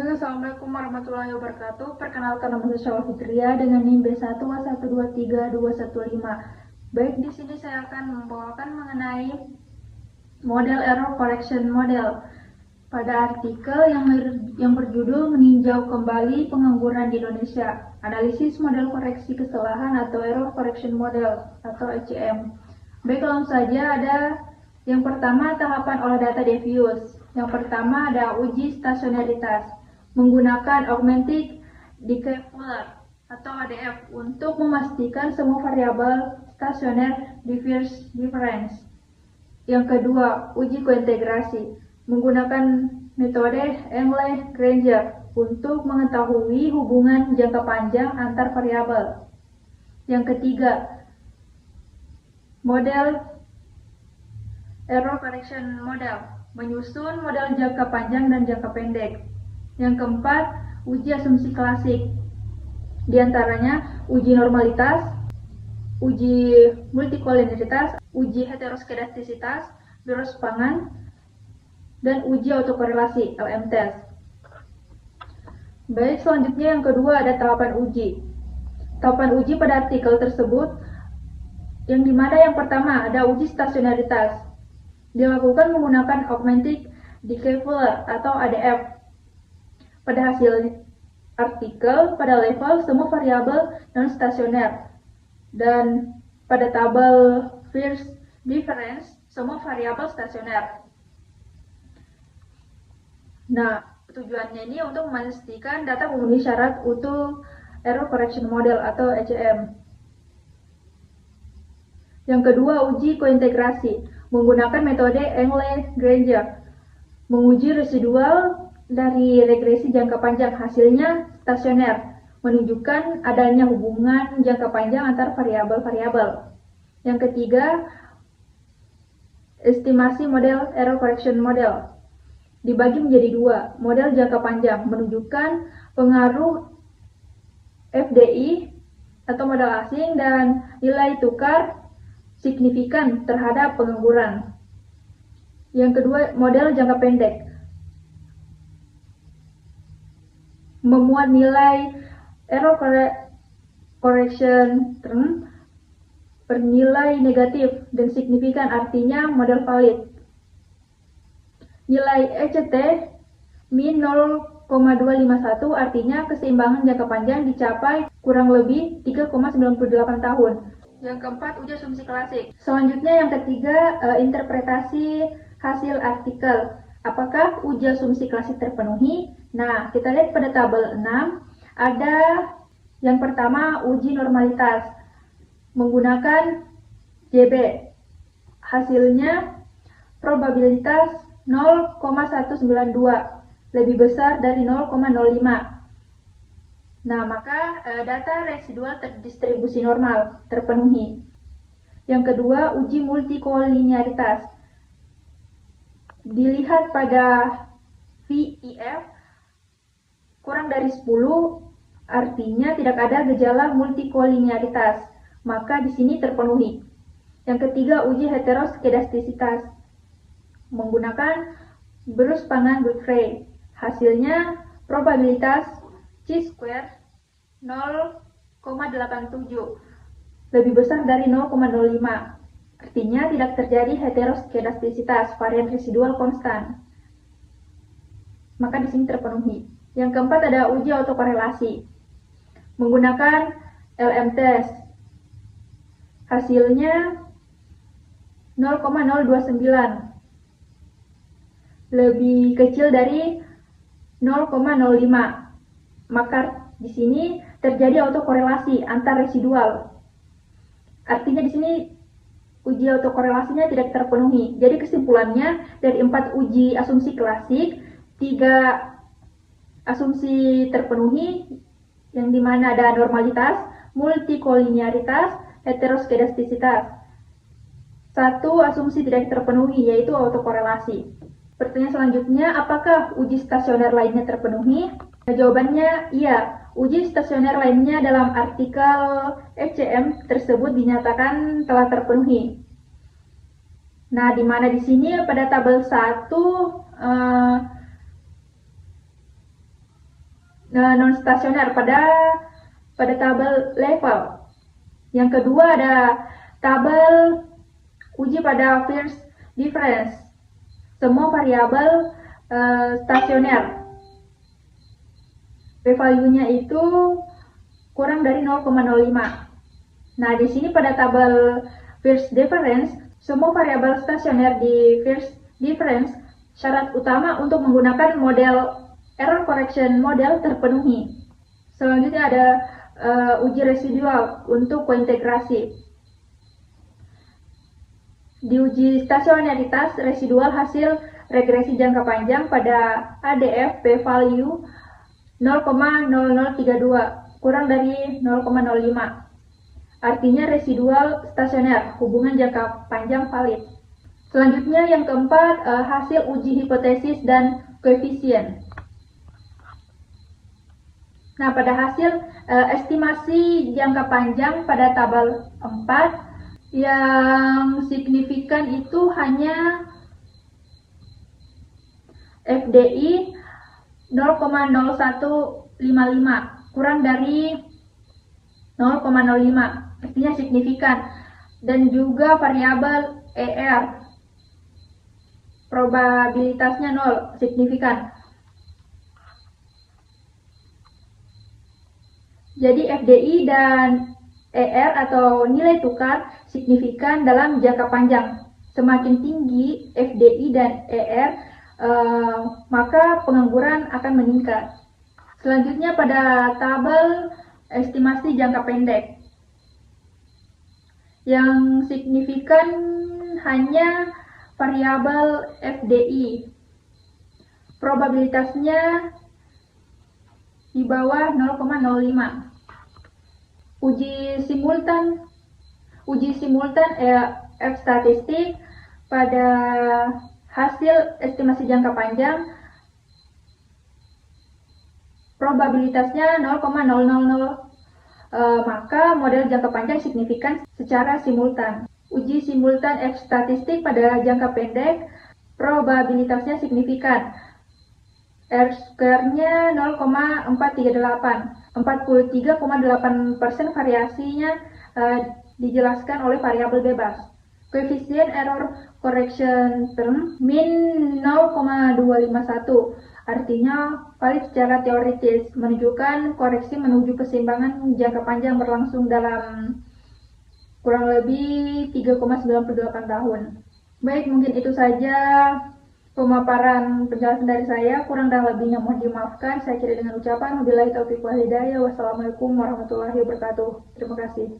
Assalamualaikum warahmatullahi wabarakatuh. Perkenalkan, nama saya Syawal Fitria dengan NIM B1123215. Baik, di sini saya akan membawakan mengenai model error correction model pada artikel yang berjudul meninjau kembali pengangguran di Indonesia. Analisis model koreksi kesalahan atau error correction model atau ECM. Baik, langsung saja. Ada yang pertama, tahapan olah data Devious. Yang pertama ada uji stasionaritas menggunakan augmented decoupler atau ADF untuk memastikan semua variabel stasioner difference. Yang kedua, uji kointegrasi menggunakan metode Engle-Granger untuk mengetahui hubungan jangka panjang antar variabel. Yang ketiga, model error correction model menyusun model jangka panjang dan jangka pendek. Yang keempat, uji asumsi klasik, di antaranya uji normalitas, uji multikolinialitas, uji heteroskedastisitas, biros pangan, dan uji autokorelasi LM-test. Baik, selanjutnya yang kedua ada tahapan uji. Tahapan uji pada artikel tersebut, yang dimana yang pertama ada uji stasionaritas, dilakukan menggunakan augmented decoupler atau ADF. Pada hasil artikel, pada level semua variabel non-stasioner, dan pada tabel first difference semua variabel stasioner. Nah, tujuannya ini untuk memastikan data memenuhi syarat utuh error correction model atau ECM. Yang kedua, uji kointegrasi menggunakan metode Engle-Granger, menguji residual dari regresi jangka panjang, hasilnya stasioner, menunjukkan adanya hubungan jangka panjang antar variabel-variabel. Yang ketiga, estimasi model error correction model dibagi menjadi dua. Model jangka panjang menunjukkan pengaruh FDI atau modal asing dan nilai tukar signifikan terhadap pengangguran. Yang kedua, model jangka pendek memuat nilai error correction term bernilai negatif dan signifikan, artinya model valid. Nilai ECT min 0,251 artinya keseimbangan jangka panjang dicapai kurang lebih 3,98 tahun. Yang keempat, uji asumsi klasik. Selanjutnya yang ketiga, interpretasi hasil artikel. Apakah uji asumsi klasik terpenuhi? Nah, kita lihat pada tabel 6, ada yang pertama uji normalitas menggunakan JB. Hasilnya probabilitas 0,192 lebih besar dari 0,05. Nah, maka data residual terdistribusi normal terpenuhi. Yang kedua, uji multikoliniaritas. Dilihat pada VIF kurang dari 10, artinya tidak ada gejala multikoliniaritas, maka di sini terpenuhi. Yang ketiga, uji heteroskedastisitas menggunakan Bruce Pangan Godfrey. Hasilnya probabilitas chi-square 0,87 lebih besar dari 0,05. Artinya tidak terjadi heteroskedastisitas, varian residual konstan. Maka di sini terpenuhi. Yang keempat ada uji autokorelasi menggunakan LM-test. Hasilnya 0,029 lebih kecil dari 0,05. Maka di sini terjadi autokorelasi antar residual. Artinya di sini uji autokorelasinya tidak terpenuhi. Jadi kesimpulannya, dari 4 uji asumsi klasik, 3 asumsi terpenuhi, yang dimana ada normalitas, multikoliniaritas, heteroskedastisitas. 1 asumsi tidak terpenuhi, yaitu autokorelasi. Pertanyaan selanjutnya, apakah uji stasioner lainnya terpenuhi? Jawabannya iya. Uji stasioner lainnya dalam artikel ECM tersebut dinyatakan telah terpenuhi. Nah, di mana di sini pada tabel 1 non stasioner pada tabel level. Yang kedua ada tabel uji pada first difference, semua variabel stasioner. P-value-nya itu kurang dari 0,05. Nah, di sini pada tabel first difference, semua variabel stasioner di first difference, syarat utama untuk menggunakan model error correction model terpenuhi. Selanjutnya ada uji residual untuk kointegrasi. Diuji stasionaritas residual hasil regresi jangka panjang pada ADF p-value 0,0032 kurang dari 0,05. Artinya residual stasioner, hubungan jangka panjang valid. Selanjutnya yang keempat, hasil uji hipotesis dan koefisien. Nah, pada hasil estimasi jangka panjang pada tabel 4, yang signifikan itu hanya FDI 0,0155, kurang dari 0,05, artinya signifikan. Dan juga variabel ER, probabilitasnya 0, signifikan. Jadi FDI dan ER atau nilai tukar signifikan dalam jangka panjang. Semakin tinggi FDI dan ER, maka pengangguran akan meningkat. Selanjutnya pada tabel estimasi jangka pendek. Yang signifikan hanya variabel FDI. Probabilitasnya di bawah 0,05. Uji simultan F statistik pada hasil estimasi jangka panjang, probabilitasnya 0,000, maka model jangka panjang signifikan secara simultan. Uji simultan F statistik pada jangka pendek, probabilitasnya signifikan. R-square-nya 0,438. 43,8% variasinya dijelaskan oleh variabel bebas. Koefisien error correction term min 0,251, artinya valid secara teoritis, menunjukkan koreksi menuju keseimbangan jangka panjang berlangsung dalam kurang lebih 3,98 tahun. Baik, mungkin itu saja pemaparan penjelasan dari saya. Kurang dan lebihnya mohon dimaafkan. Saya akhiri dengan ucapan wabillahi taufiq wal hidayah. Wassalamualaikum warahmatullahi wabarakatuh. Terima kasih.